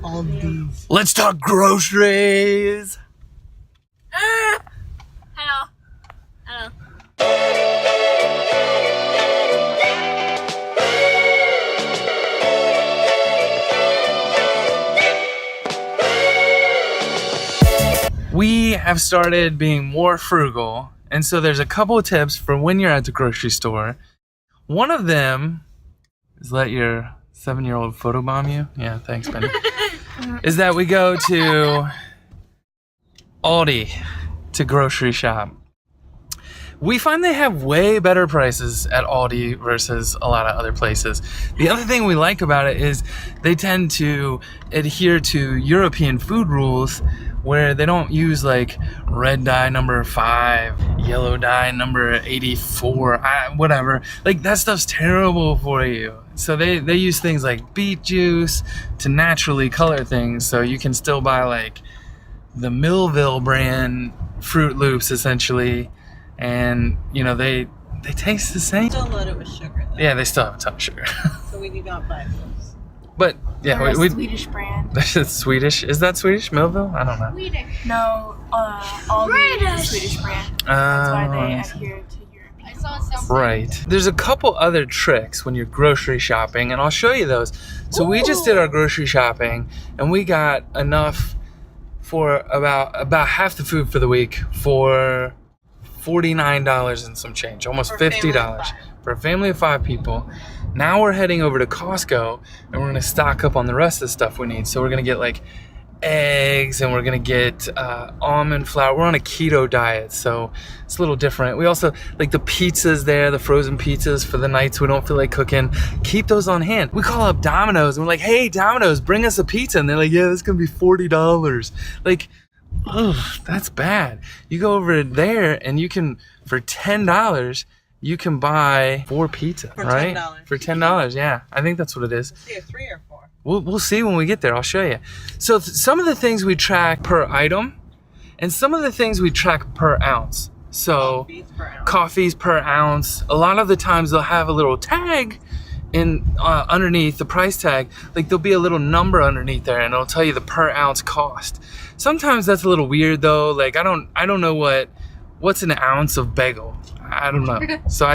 Aldi's. Let's talk groceries. Hello. Hello. We have started being more frugal, and so there's a couple of tips for when you're at the grocery store. One of them is let your 7-year-old photobomb you. Yeah, thanks, Benny. Is that we go to Aldi to grocery shop. We find they have way better prices at Aldi versus a lot of other places. The other thing we like about it is they tend to adhere to European food rules where they don't use like red dye number 5, yellow dye number 84, whatever. Like that stuff's terrible for you. So they use things like beet juice to naturally color things, so you can still buy like the Millville brand Fruit Loops essentially, and you know they taste the same. Still loaded with sugar though. Yeah, they still have a ton of sugar. So we do not buy those. But yeah, Or a we Swedish brand. That's Swedish. Is that Swedish? Millville? I don't know. Swedish. No, Aldi is a Swedish brand. That's why they adhere to Europe. I saw some. Right. There's a couple other tricks when you're grocery shopping, and I'll show you those. So we just did our grocery shopping, and we got enough for about half the food for the week for $49 and some change, almost $50 for a family of 5 people. Now we're heading over to Costco and we're gonna stock up on the rest of the stuff we need. So we're gonna get like eggs and we're gonna get almond flour. We're on a keto diet, so it's a little different. We also like the pizzas there, the frozen pizzas for the nights we don't feel like cooking. Keep those on hand. We call up Domino's and we're like, hey Domino's, bring us a pizza. And they're like, yeah, this is gonna be $40. Like, oh, that's bad. You go over there and you can, for $10, you can buy 4 pizza, right? $10. For $10, yeah. I think that's what it is. See, 3 or 4. We'll see when we get there. I'll show you. So some of the things we track per item, and some of the things we track per ounce. So coffees per ounce. A lot of the times they'll have a little tag in underneath the price tag. Like there'll be a little number underneath there, and it'll tell you the per ounce cost. Sometimes that's a little weird though. Like I don't know what's an ounce of bagel. I don't know. So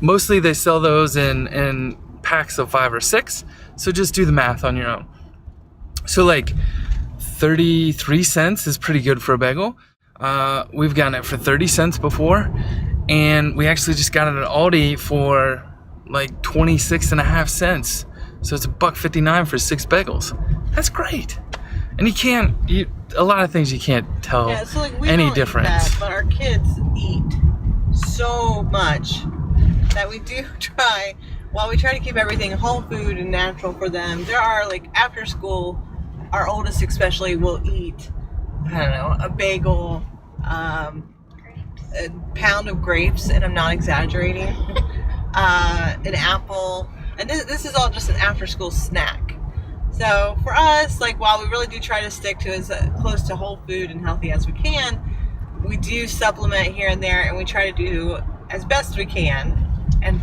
mostly they sell those in packs of 5 or 6. So just do the math on your own. So like 33 cents is pretty good for a bagel. We've gotten it for 30 cents before, and we actually just got it at Aldi for like 26.5 cents. So it's $1.59 for 6 bagels. That's great. And a lot of things you can't tell any difference. That, but our kids eat so much that we do try, while we try to keep everything whole food and natural for them, there are like after school, our oldest especially will eat, I don't know, a bagel, a pound of grapes, and I'm not exaggerating, an apple, and this is all just an after school snack. So for us, like while we really do try to stick to as close to whole food and healthy as we can, we do supplement here and there, and we try to do as best we can.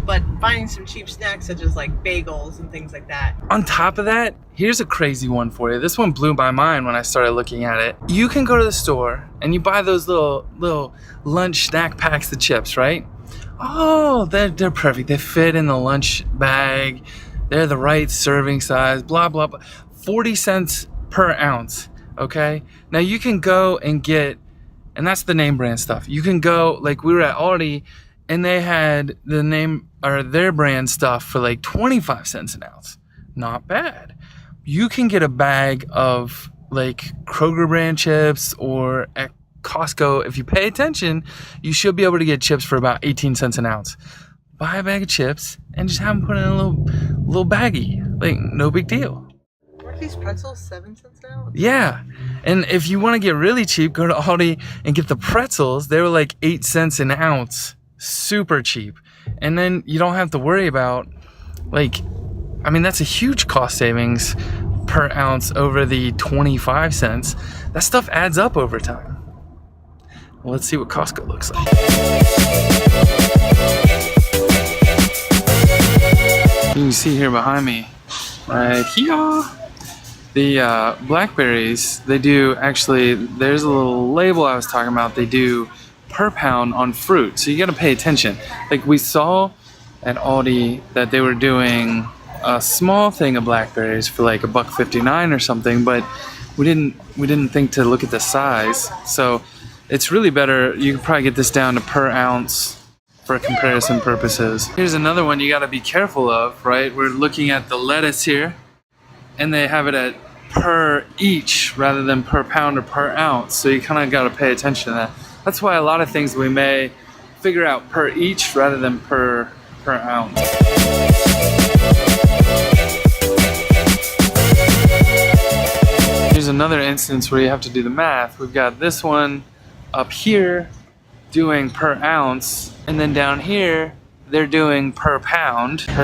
But finding some cheap snacks such as like bagels and things like that. On top of that, here's a crazy one for you. This one blew my mind when I started looking at it. You can go to the store and you buy those little lunch snack packs of chips, right? Oh, they're perfect. They fit in the lunch bag. They're the right serving size, blah, blah, blah. 40 cents per ounce, okay? Now you can go and get, and that's the name brand stuff. You can go, like we were at Aldi, and they had the name or their brand stuff for like 25 cents an ounce. Not bad. You can get a bag of like Kroger brand chips, or at Costco, if you pay attention, you should be able to get chips for about 18 cents an ounce. Buy a bag of chips and just have them put in a little baggie. Like, no big deal. Weren't these pretzels 7 cents an ounce? Yeah. And if you want to get really cheap, go to Aldi and get the pretzels. They were like 8 cents an ounce. Super cheap. And then you don't have to worry about, like, I mean, that's a huge cost savings per ounce over the 25 cents. That stuff adds up over time. Well, let's see what Costco looks like. You can see here behind me, right here, The blackberries, they do actually, there's a little label I was talking about, they do per pound on fruit, so you gotta pay attention. Like we saw at Aldi that they were doing a small thing of blackberries for like $1.59 or something, but we didn't think to look at the size. So it's really better, you could probably get this down to per ounce for comparison purposes. Here's another one you gotta be careful of, right? We're looking at the lettuce here, and they have it at per each rather than per pound or per ounce. So you kind of got to pay attention to that. That's why a lot of things we may figure out per each rather than per ounce. Here's another instance where you have to do the math. We've got this one up here doing per ounce, and then down here they're doing per pound. So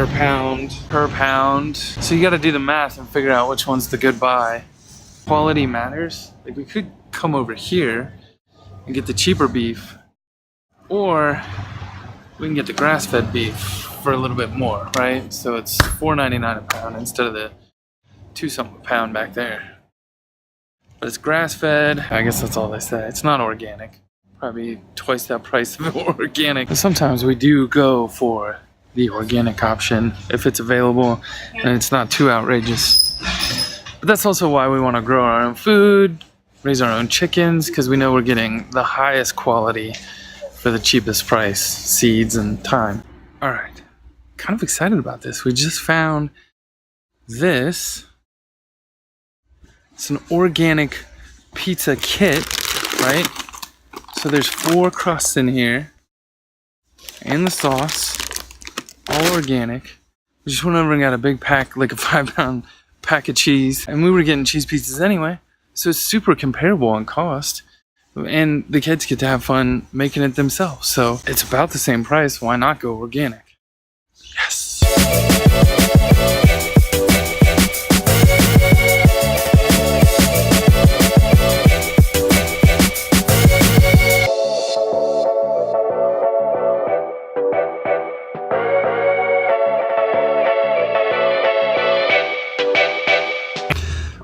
you gotta do the math and figure out which one's the good buy. Quality matters. Like we could come over here and get the cheaper beef, or we can get the grass-fed beef for a little bit more, right? So it's $4.99 a pound instead of the $2-something a pound back there. But it's grass-fed. I guess that's all they say. It's not organic. Probably twice that price of organic. But sometimes we do go for the organic option if it's available and it's not too outrageous. But that's also why we want to grow our own food, raise our own chickens, because we know we're getting the highest quality for the cheapest price, seeds and time. All right, kind of excited about this. We just found this. It's an organic pizza kit, right? So there's 4 crusts in here, and the sauce, all organic. We just went over and got a big pack, like a 5-pound pack of cheese, and we were getting cheese pizzas anyway, so it's super comparable in cost, and the kids get to have fun making it themselves, so it's about the same price. Why not go organic? Yes.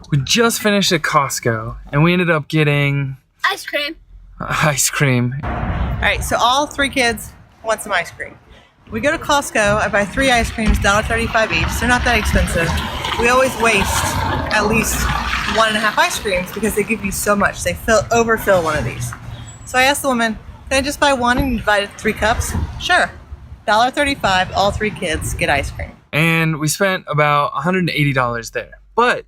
We just finished at Costco, and we ended up getting Ice cream. ice cream. All right, so all 3 kids want some ice cream. We go to Costco, I buy 3 ice creams, $1.35 each. They're not that expensive. We always waste at least 1.5 ice creams because they give you so much. They overfill one of these. So I asked the woman, can I just buy one and divide it 3 cups? Sure. $1.35, all 3 kids get ice cream. And we spent about $180 there. But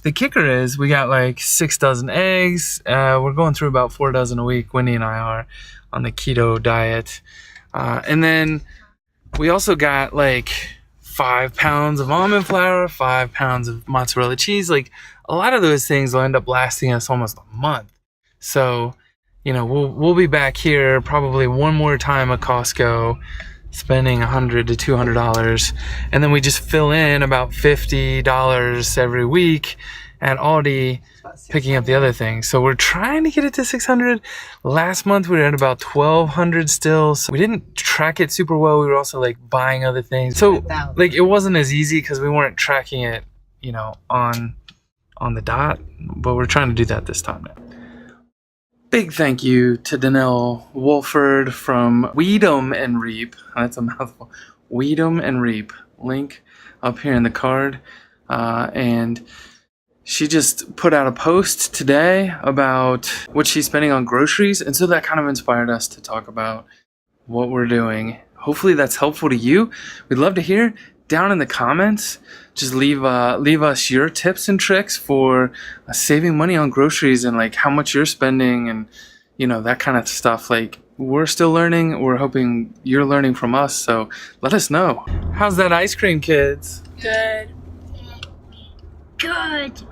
the kicker is we got like 6 dozen eggs. We're going through about 4 dozen a week. Wendy and I are on the keto diet. And then we also got like 5 pounds of almond flour, 5 pounds of mozzarella cheese. Like a lot of those things will end up lasting us almost a month. So, you know, we'll be back here probably one more time at Costco, spending $100 to $200, and then we just fill in about $50 every week at Aldi, picking up the other things. So we're trying to get it to $600. Last month we were at about $1,200 still. So we didn't track it super well. We were also like buying other things. So like it wasn't as easy because we weren't tracking it, you know, on the dot. But we're trying to do that this time now. Big thank you to Danelle Wolford from Weed'em and Reap. That's a mouthful. Weed'em and Reap. Link up here in the card. And she just put out a post today about what she's spending on groceries. And so that kind of inspired us to talk about what we're doing. Hopefully that's helpful to you. We'd love to hear. Down in the comments, just leave us your tips and tricks for saving money on groceries and like how much you're spending and, you know, that kind of stuff. Like we're still learning. We're hoping you're learning from us. So let us know. How's that ice cream, kids? Good. Good.